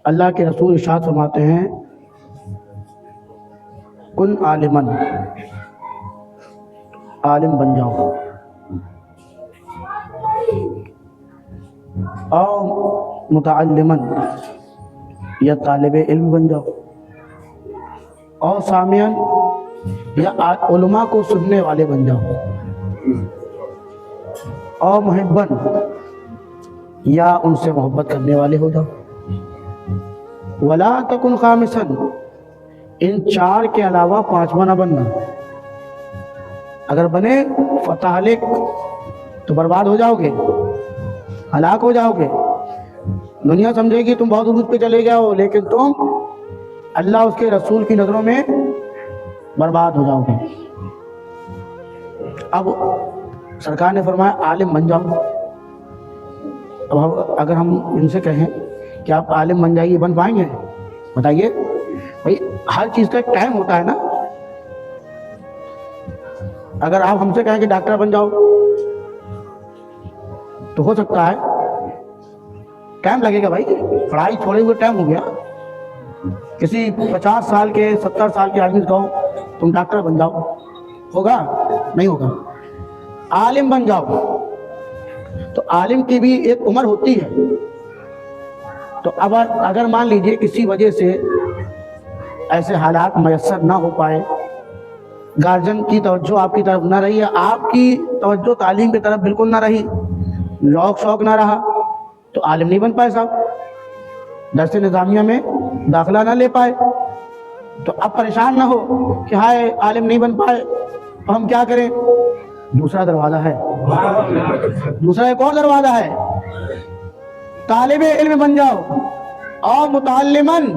اللہ کے رسول ارشاد فرماتے ہیں کن عالمن، عالم بن جاؤ، اور متعلمن یا طالب علم بن جاؤ، اور سامعن یا علماء کو سننے والے بن جاؤ، اور محبن یا ان سے محبت کرنے والے ہو جاؤ، ولا تکن خامسن، ان چار کے علاوہ پانچواں نہ بننا، اگر بنے فتحلق تو برباد ہو جاؤ گے، ہلاک ہو جاؤ گے، دنیا سمجھے گی تم بہت عروج پہ چلے گئے ہو، لیکن تم اللہ اس کے رسول کی نظروں میں برباد ہو جاؤ گے۔ اب سرکار نے فرمایا عالم بن جاؤ۔ اب اگر ہم ان سے کہیں کہ آپ عالم بن جائیے، بن پائیں گے؟ بتائیے بھائی، ہر چیز کا ایک ٹائم ہوتا ہے نا۔ اگر آپ ہم سے کہیں کہ ڈاکٹر بن جاؤ تو ہو سکتا ہے، ٹائم لگے گا بھائی، پڑھائی چھوڑے ہوئے ٹائم ہو گیا۔ کسی 50 سال کے 70 سال کے آدمی کہو تم ڈاکٹر بن جاؤ، ہوگا؟ نہیں ہوگا۔ عالم بن جاؤ تو عالم کی بھی ایک عمر ہوتی ہے۔ تو اب اگر مان لیجئے کسی وجہ سے ایسے حالات میسر نہ ہو پائے، گارجن کی توجہ آپ کی طرف نہ رہی ہے، آپ کی توجہ تعلیم کی طرف بالکل نہ رہی، ذوق شوق نہ رہا، تو عالم نہیں بن پائے صاحب، درس نظامیہ میں داخلہ نہ لے پائے، تو اب پریشان نہ ہو کہ ہائے عالم نہیں بن پائے، تو ہم کیا کریں؟ دوسرا دروازہ ہے، دوسرا ایک اور دروازہ ہے، طالب علم بن جاؤ، اور متعلمن،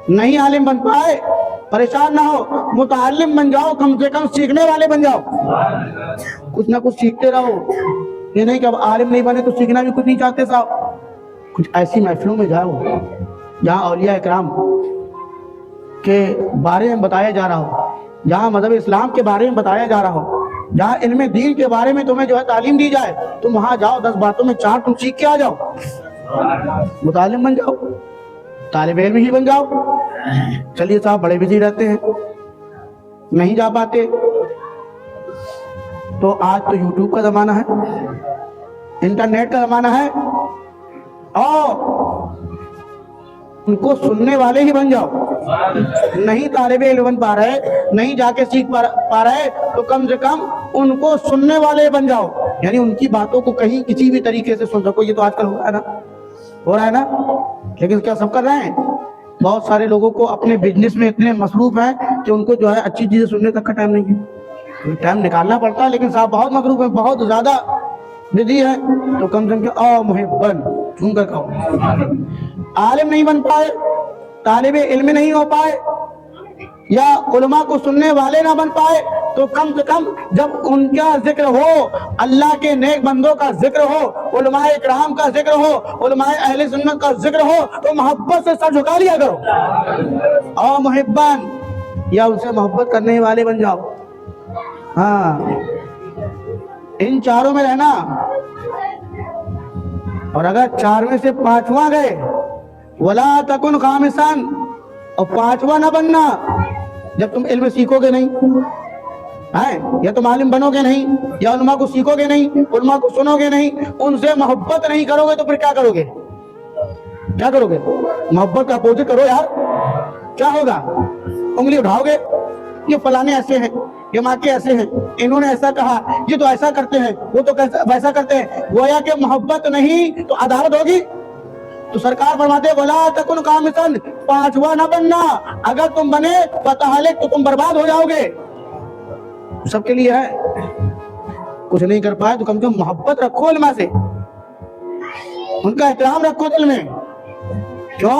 نہیں عالم بن پائے پریشان نہ ہو، متعلم بن جاؤ، کم سے کم سیکھنے والے بن جاؤ، کچھ نہ کچھ سیکھتے رہو۔ یہ نہیں کہ اب عالم نہیں بنے تو سیکھنا بھی کچھ نہیں چاہتے صاحب۔ کچھ ایسی محفلوں میں جاؤ جہاں اولیاء اکرام کے بارے میں بتایا جا رہا ہو، جہاں مذہب اسلام کے بارے میں بتایا جا رہا ہو، جہاں علم دین کے بارے میں تمہیں جو ہے تعلیم دی جائے، تم وہاں جاؤ، 10 باتوں میں 4 تم سیکھ کے آ جاؤ، متعلم بن جاؤ، طالب علم ہی بن جاؤ۔ چلیے صاحب بڑے بزی رہتے ہیں، نہیں جا پاتے، تو آج تو یوٹیوب کا زمانہ ہے، انٹرنیٹ کا زمانہ ہے، اور ان کو سننے والے ہی بن جاؤ۔ نہیں طالب علم بن پا رہے، نہیں جا کے سیکھ پا رہے، تو کم سے کم ان کو سننے والے بن جاؤ، یعنی ان کی باتوں کو کہیں کسی بھی طریقے سے سن سکو۔ یہ تو آج کل ہو رہا ہے نا، لیکن کیا سب کر رہے ہیں؟ بہت سارے لوگوں کو اپنے بزنس میں اتنے مصروف ہیں کہ ان کو جو ہے اچھی چیزیں سننے تک کا ٹائم نہیں ہے۔ ٹائم نکالنا پڑتا ہے، لیکن صاحب بہت مصروف ہیں، بہت زیادہ بزی ہے، تو کم سے کم او محبن چون کر کہو، عالم نہیں بن پائے، طالب علم نہیں ہو پائے، یا علماء کو سننے والے نہ بن پائے، تو کم سے کم جب ان کا ذکر ہو، اللہ کے نیک بندوں کا ذکر ہو، علماء اکرام کا ذکر ہو، علماء اہل سنت کا ذکر ہو، تو محبت سے سر جھکا لیا کرو، اور محبان یا ان سے محبت کرنے والے بن جاؤ۔ ہاں، ان چاروں میں رہنا، اور اگر 4 میں سے 5واں گئے، ولا تکن خامسان، اور 5واں نہ بننا، جب تم علم سیکھو گے نہیں، یا تم عالم بنو گے نہیں، یا علماء کو سیکھو گے نہیں، علماء کو سنو گے نہیں، ان سے محبت نہیں کرو گے، تو پھر کیا کرو گے؟ کیا کرو گے؟ محبت کا اپوزٹ کرو یار، کیا ہوگا؟ انگلی اٹھاؤ گے، یہ فلانے ایسے ہیں، یہ ماکے ایسے ہیں، انہوں نے ایسا کہا، یہ تو ایسا کرتے ہیں، وہ تو ویسا کرتے ہیں، گویا کہ محبت نہیں تو عداوت ہوگی۔ تو سرکار فرماتے ہیں وَلَا تَكُنْ خَامِسًا، 5واں نہ بننا، اگر تم بنے فتحلق تو تم برباد ہو جاؤ گے۔ سب کے لیے ہے، کچھ نہیں کر پائے تو کم سے کم محبت رکھو علماء سے، ان کا احترام رکھو دل میں۔ کیوں؟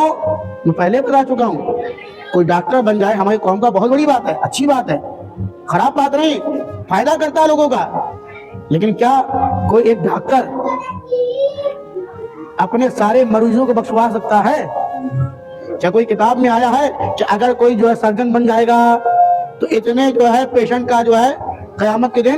میں پہلے بتا چکا ہوں، کوئی ڈاکٹر بن جائے ہماری قوم کا بہت بڑی بات ہے، اچھی بات ہے، خراب بات نہیں، فائدہ کرتا ہے لوگوں کا، لیکن کیا کوئی ایک ڈاکٹر اپنے سارے مریضوں کو بخشوا سکتا ہے؟ کیا کوئی کتاب میں آیا ہے کہ اگر کوئی جو ہے سرجن بن جائے گا تو اتنے جو ہے پیشنٹ کا جو ہے قیامت کے دن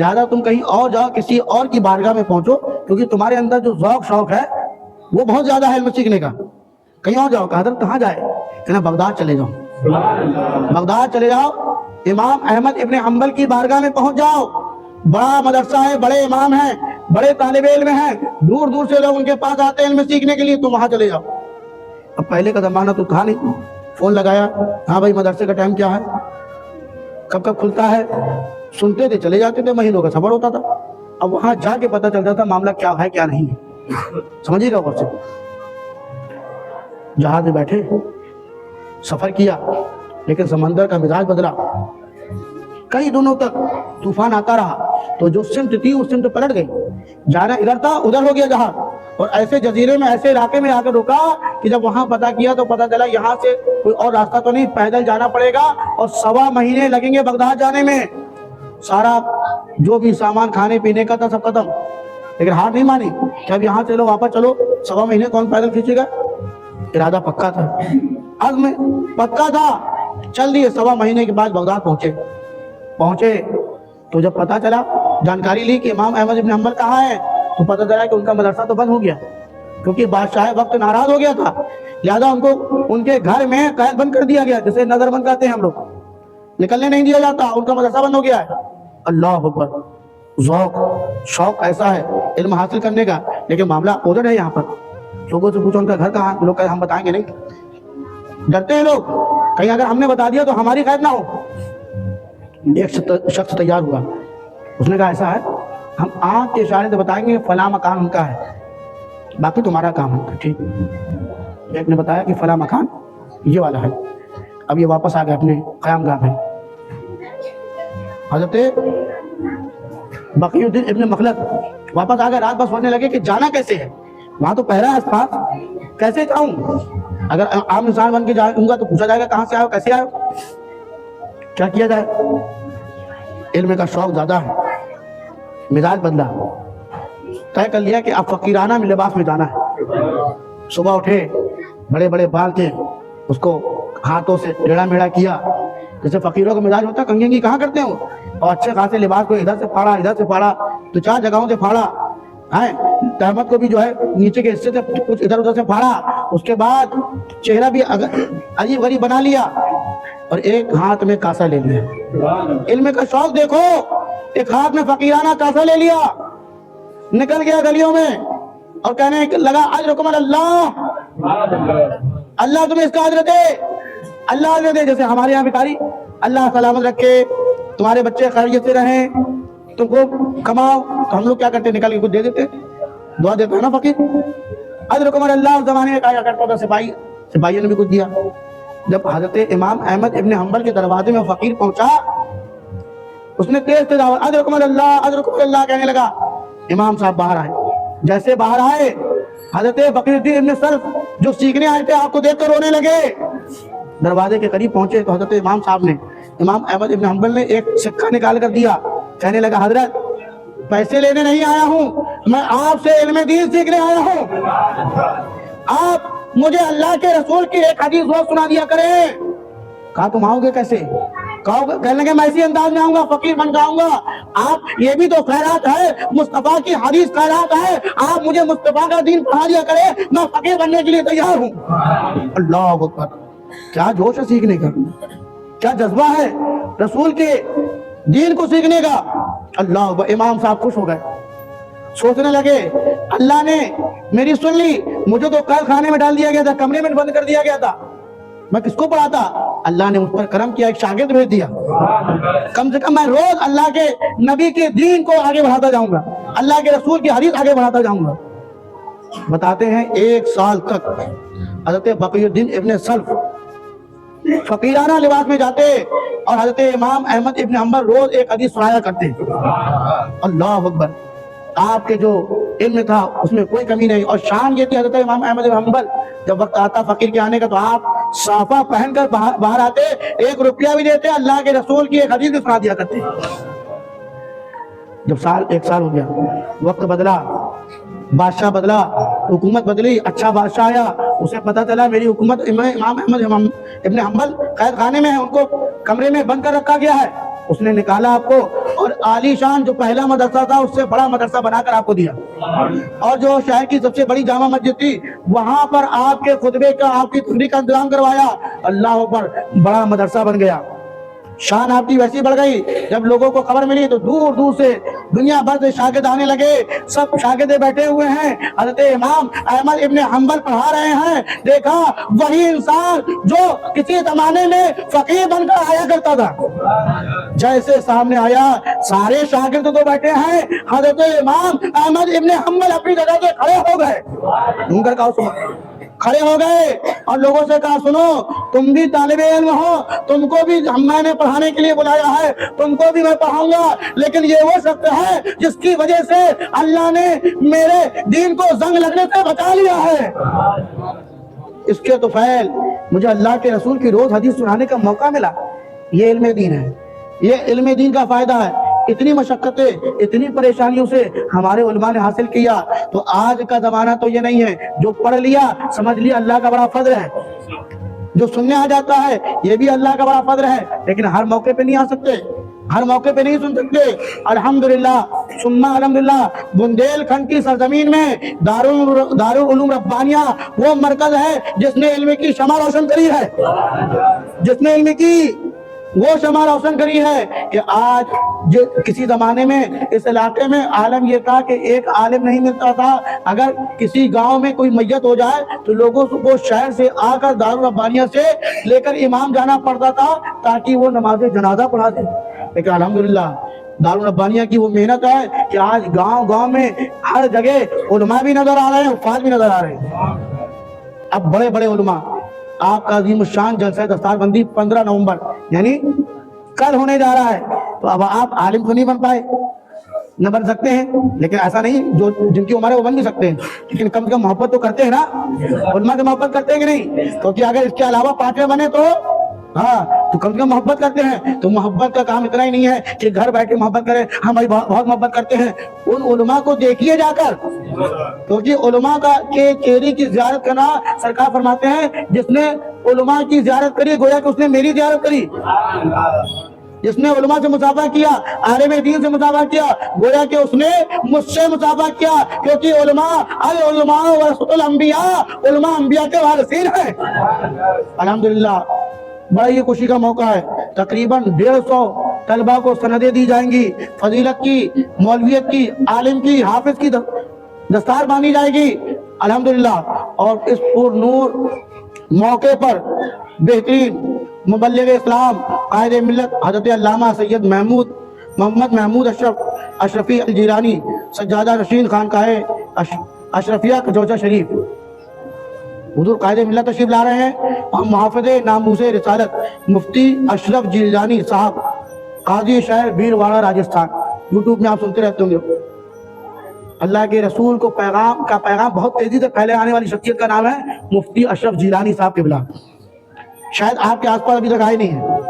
لہذا تم کہیں اور جاؤ, کسی اور کی بارگاہ میں پہنچو, کیونکہ تمہارے اندر جو ذوق شوق ہے وہ بہت زیادہ ہے علم سیکھنے کا. کہیں اور جاؤ. کہا حضرت کہاں جائے؟ کہنا بغداد چلے جاؤ. بغداد چلے جاؤ, امام احمد ابن حنبل کی بارگاہ میں پہنچ جاؤ. بڑا مدرسہ ہے, بڑے امام ہیں, بڑے طالب علم ہیں, دور دور سے لوگ ان کے پاس آتے ہیں علم سیکھنے کے لیے, تم وہاں چلے جاؤ. اب پہلے کا زمانہ تو تھا نہیں, فون لگایا, ہاں بھائی مدرسے کا ٹائم کیا ہے, کب کب کھلتا ہے, سنتے تھے چلے جاتے تھے, مہینوں کا سفر ہوتا تھا. اب وہاں جا کے پتہ چلتا تھا معاملہ کیا ہے کیا نہیں ہے. سمجھیے گا غور سے. جہاز میں بیٹھے, سفر کیا, لیکن سمندر کا مزاج بدلا, کئی دنوں تک طوفان آتا رہا, تو جو سمت تھی اس سمت پلٹ گئی. جانا ادھر تھا ادھر ہو گیا جہاز, اور ایسے جزیرے میں ایسے علاقے میں آ کر رکا کہ جب وہاں پتہ کیا تو پتہ چلا یہاں سے کوئی اور راستہ تو نہیں, پیدل جانا پڑے گا اور 1.25 مہینے لگیں گے بغداد جانے میں. سارا جو بھی سامان کھانے پینے کا تھا سب ختم, لیکن ہار نہیں مانی کہ اب یہاں چلو واپس چلو, 1.25 مہینے کون پیدل کھینچے گا. ارادہ پکا تھا, عزم پکا تھا, چل دیے. 1.25 مہینے کے بعد بغداد پہنچے تو جب پتہ چلا, جانکاری لی کہ امام احمد ابن حنبل کہاں ہے, تو پتہ چلا کہ ان کا مدرسہ تو بند ہو گیا, کیونکہ بادشاہ وقت ناراض ہو گیا تھا. لہذا ان کو ان کے گھر میں قید بند کر دیا گیا, جسے نظر بند کرتے ہیں ہم لوگ, نکلنے نہیں دیا جاتا. ان کا مدرسہ بند ہو گیا ہے. اللہ اکبر. ذوق شوق ایسا ہے علم حاصل کرنے کا, لیکن معاملہ ادھر ہے. یہاں پر لوگوں سے پوچھو ان کا گھر کہاں, لوگ کہیں ہم بتائیں گے نہیں, ڈرتے ہیں لوگ, کہیں اگر ہم نے بتا دیا تو ہماری قید نہ ہو. ایک شخص تیار ہوا, اس نے کہا ایسا ہے, ہم آنکھ کے اشارے سے بتائیں گے فلاں مکان ان کا ہے, باقی تمہارا کام ہے. ٹھیک. ایک نے بتایا کہ فلاں مکان یہ والا ہے. اب یہ واپس آ گئے اپنے قیام گاہ میں. حضرت بقی الدین ابن مخلد واپس آ گئے, رات بس سوچنے لگے کہ جانا کیسے ہے, وہاں تو پہرا ہے پاس, کیسے جاؤں. اگر عام انسان بن کے جاؤں گا تو پوچھا جائے گا کہاں سے آئے ہو, کیسے آئے ہو, کیا کیا جائے. علم کا شوق زیادہ ہے, مزاج بدلا, طے کر لیا کہ اب فقیرانہ میں لباس میں جانا ہے. صبح اٹھے, بڑے بڑے بال تھے, اس کو ہاتھوں سے ٹیڑھا میڑھا کیا, جیسے فقیروں کا مزاج ہوتا ہے, کنگھی کہاں کرتے ہو, اور اچھے خاصے لباس کو ادھر سے پھاڑا, تو 4 جگہوں سے پھاڑا, تہمت کو بھی جو ہے نیچے کے حصے سے کچھ ادھر ادھر سے پھاڑا. اس کے بعد چہرہ بھی عجیب غریب بنا لیا, اور ایک ہاتھ میں کاسا لے لیا. علم کا شوق دیکھو, ایک ہاتھ میں فقیرانہ کاسا لے لیا, نکل گیا گلیوں میں اور کہنے لگا اجرکم اللہ, اللہ تمہیں اس کا اجر دے, اللہ اجر دے. جیسے ہمارے یہاں بھکاری, اللہ سلامت رکھے, تمہارے بچے خیریت سے رہیں, تم کو کماؤ, تو ہم لوگ کیا کرتے, نکل کے کچھ دے دیتے, دعا دیتا ہے نا فقیر. اجرکم اللہ اس زمانے میں کہا کرتا تھا, سپاہیوں نے بھی کچھ دیا. جب حضرت امام احمد ابن حنبل کے دروازے میں فقیر پہنچا, اس نے تیز تیز آواز اجرکم اللہ کہنے لگا. امام صاحب باہر آئے, جیسے باہر آئے حضرت بقی الدین ابن سلف جو سیکھنے آئے تھے آپ کو دیکھ کر رونے لگے. دروازے کے قریب پہنچے تو حضرت امام صاحب نے, امام احمد ابن حنبل نے ایک سکہ نکال کر دیا, کہنے لگا حضرت پیسے لینے نہیں آیا ہوں, میں آپ سے علم دین سیکھنے آیا ہوں, آپ مجھے اللہ کے رسول کی ایک حدیث روز سنا دیا کریں. کہا تم آؤ گے کیسے, کہنے لگے میں اسی انداز میں آؤں گا, فقیر بن جاؤں گا. آپ یہ بھی تو خیرات ہے, مصطفیٰ کی حدیث خیرات ہے, آپ مجھے مصطفیٰ کا دین پڑھا دیا کریں, میں فقیر بننے کے لیے تیار ہوں. اللہ اکبر. کیا جوش ہے سیکھنے کا, کیا جذبہ ہے رسول کے دین کو سیکھنے کا. اللہ اکبر. امام صاحب خوش ہو گئے, سوچنے لگے اللہ نے میری سن لی, مجھے تو قید خانے میں ڈال دیا گیا تھا, کمرے میں بند کر دیا گیا تھا, میں کس کو پڑھاتا. اللہ نے مجھ پر کرم کیا, ایک شاگرد بھیج دیا, کم سے کم میں روز اللہ کے نبی کے دین کو آگے بڑھاتا جاؤں گا, اللہ کے رسول کی حدیث آگے بڑھاتا جاؤں گا. بتاتے ہیں 1 سال تک حضرت بقی الدین ابن سلف فقیرانہ لباس میں جاتے, اور حضرت امام احمد ابن حنبل روز ایک حدیث سنایا کرتے. اللہ اکبر. آپ کے جو علم تھا اس میں کوئی کمی نہیں, اور شان یہ تھی حضرت امام احمد ابن حنبل جب وقت آتا فقیر کے آنے کا تو آپ صافہ پہن کر باہر آتے, 1 روپیہ بھی دیتے, اللہ کے رسول کی ایک حدیث بھی سنا دیا کرتے. جب 1 سال ہو گیا, وقت بدلا, بادشاہ بدلا, حکومت بدلی, اچھا بادشاہ آیا, اسے پتا چلا میری حکومت امام احمد ابن حنبل قید خانے میں ہے, ان کو کمرے میں بند کر رکھا گیا ہے, اس نے نکالا آپ کو اور عالی شان جو پہلا مدرسہ تھا اس سے بڑا مدرسہ بنا کر آپ کو دیا، اور جو شہر کی سب سے بڑی جامع مسجد تھی وہاں پر آپ کے خطبے کا، آپ کی تقریر کا انتظام کروایا، اللہ پر بڑا مدرسہ بن گیا، شان آپ کی ویسی بڑھ گئی۔ جب لوگوں کو خبر ملی تو دور دور سے دنیا بھر سے شاگرد آنے لگے، سب شاگردیں بیٹھے ہوئے ہیں، حضرت امام احمد ابن حنبل پڑھا رہے ہیں، دیکھا وہی انسان جو کسی زمانے میں فقیر بن کر آیا کرتا تھا، جیسے سامنے آیا سارے شاگرد تو بیٹھے ہیں، حضرت امام احمد ابن حنبل اپنی جگہ سے کھڑے ہو گئے، ڈھونگر کا کھڑے ہو گئے اور لوگوں سے کہا سنو تم بھی طالب علم ہو، تم کو بھی میں نے پڑھانے کے لیے بلایا ہے، تم کو بھی میں پڑھاؤں گا، لیکن یہ وہ شخص ہے جس کی وجہ سے اللہ نے میرے دین کو زنگ لگنے سے بچا لیا ہے، اس کے طفیل مجھے اللہ کے رسول کی روز حدیث سنانے کا موقع ملا۔ یہ علم دین ہے، یہ علم دین کا فائدہ ہے۔ اتنی مشقتیں، اتنی پریشانیوں سے ہمارے علماء نے حاصل کیا، تو آج کا زمانہ تو یہ نہیں ہے جو پڑھ لیا سمجھ لیا اللہ کا بڑا فضل ہے، جو سننے آ جاتا ہے یہ بھی اللہ کا بڑا فضل ہے، لیکن ہر موقع پہ نہیں آ سکتے، ہر موقع پہ نہیں سن سکتے۔ الحمدللہ ثم الحمدللہ بندیل کھنڈ کی سرزمین میں دارالعلوم ربانیہ وہ مرکز ہے جس نے علم کی شمع روشن کری ہے، جس نے علم کی وہ شمع روشن کری ہے کہ آج کسی زمانے میں اس علاقے میں عالم یہ تھا کہ ایک عالم نہیں ملتا تھا، اگر کسی گاؤں میں کوئی میت ہو جائے تو لوگوں کو شہر سے آ کر دارالربانیہ سے لے کر امام جانا پڑتا تھا تاکہ وہ نماز جنازہ پڑھا دے، لیکن الحمدللہ دارالربانیہ کی وہ محنت ہے کہ آج گاؤں گاؤں میں ہر جگہ علماء بھی نظر آ رہے ہیں، حفاظ بھی نظر آ رہے ہیں۔ اب بڑے بڑے علماء، آپ کا عظیم الشان جلسہ دستار بندی 15 نومبر یعنی کل ہونے جا رہا ہے، تو اب آپ عالم تو نہیں بن پائے، نہ بن سکتے ہیں، لیکن ایسا نہیں جو جن کی عمر ہے وہ بن بھی سکتے ہیں، لیکن کم سے کم محبت تو کرتے ہیں نا، علماء سے محبت کرتے ہیں کہ نہیں؟ کیونکہ اگر اس کے علاوہ 5ویں بنے تو تو کم سے کم محبت کرتے ہیں۔ تو محبت کا کام اتنا ہی نہیں ہے کہ گھر بیٹھ کے محبت کریں، ہم بہت محبت کرتے ہیں، ان علماء کو دیکھیے جا کر، کیونکہ علماء کے چہرے کی زیارت کرنا سرکار فرماتے ہیں جس نے علماء کی زیارت کری گویا کہ اس نے میری زیارت کری، جس نے علماء سے مصافحہ کیا، عالم دین سے مصافحہ کیا، گویا کہ اس نے مجھ سے مصافحہ کیا، کیونکہ علماء العلماء ورثۃ الانبیاء، علماء انبیاء کے وارثین ہیں۔ الحمدللہ بڑا یہ خوشی کا موقع ہے، تقریباً 150 طلبہ کو سندیں دی جائیں گی، فضیلت کی، مولویت کی، عالم کی، حافظ کی دستار باندھی جائے گی الحمدللہ۔ اور اس پر نور موقع پر بہترین مبلغ اسلام قائد ملت حضرت علامہ سید محمد محمود اشرفی الجیلانی سجادہ نشین خانقاہ اشرفیہ کجوچہ شریف حضور قائد ملت تشریف لا رہے ہیں، اور محافظ ناموس رسالت مفتی اشرف جیلانی صاحب قاضی شہر بھیلواڑہ راجستھان، یوٹیوب میں آپ سنتے رہتے ہوں گے۔ اللہ کے رسول کو پیغام بہت تیزی سے پھیلے آنے والی شخصیت کا نام ہے مفتی اشرف جیلانی صاحب کے بلا، شاید آپ کے آس پاس ابھی تک آئے نہیں ہیں۔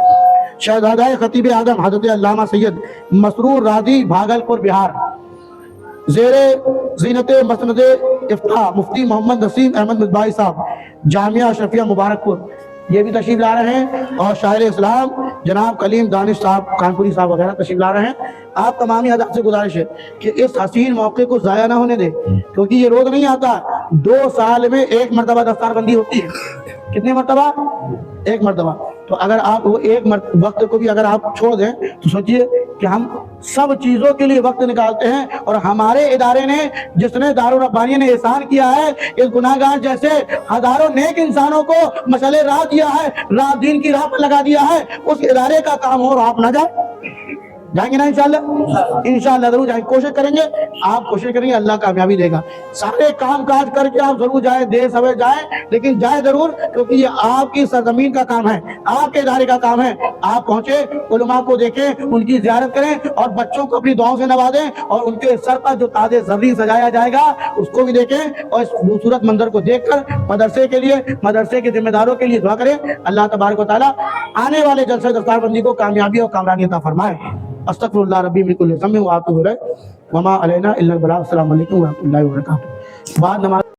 شہزادہ خطیب اعظم حضرت علامہ سید مسرور راضی بھاگلپور بہار، زیر زینت مسند افتتاح مفتی محمد نسیم احمد مصباحی صاحب جامعہ اشرفیہ مبارک پور، یہ بھی تشریف لا رہے ہیں، اور شاعر اسلام جناب کلیم دانش صاحب کانپوری صاحب وغیرہ تشریف لا رہے ہیں۔ آپ تمامی حضرات سے گزارش ہے کہ اس حسین موقع کو ضائع نہ ہونے دیں، کیونکہ یہ روز نہیں آتا، 2 سال میں 1 مرتبہ دستار بندی ہوتی ہے۔ کتنی مرتبہ؟ 1 مرتبہ۔ تو اگر آپ وہ ایک وقت کو بھی اگر آپ چھوڑ دیں تو سوچئے کہ ہم سب چیزوں کے لیے وقت نکالتے ہیں، اور ہمارے ادارے نے جس نے دارالربانیہ نے احسان کیا ہے، اس گناہگار جیسے ہزاروں نیک انسانوں کو مشعل راہ دیا ہے، راہ دین کی راہ پر لگا دیا ہے، اس ادارے کا کام ہو اور آپ نہ جائیں، جائیں گے نا انشاءاللہ؟ انشاءاللہ ضرور جائیں، کوشش کریں گے، آپ کوشش کریں گے، اللہ کامیابی دے گا۔ سارے کام کاج کر کے آپ ضرور جائیں، دیر سویر جائیں، لیکن جائیں ضرور، کیونکہ یہ آپ کی سرزمین کا کام ہے، آپ کے ادارے کا کام ہے۔ آپ پہنچے، علماء کو دیکھیں، ان کی زیارت کریں، اور بچوں کو اپنی دعاؤں سے نوازیں، اور ان کے سر پر جو تاج زرین سجایا جائے گا اس کو بھی دیکھیں، اور اس خوبصورت منظر کو دیکھ کر مدرسے کے لیے، مدرسے کے ذمہ داروں کے لیے دعا کریں، اللہ تبارک و تعالیٰ آنے والے جلسہ دستار بندی کو کامیابی اور کامرانی عطا فرمائے۔ استغفر اللہ ربی من کل ذنب واتوب الیہ وما علینا الا البلاغ۔ السلام علیکم ورحمۃ اللہ وبرکاتہ۔ بعد نماز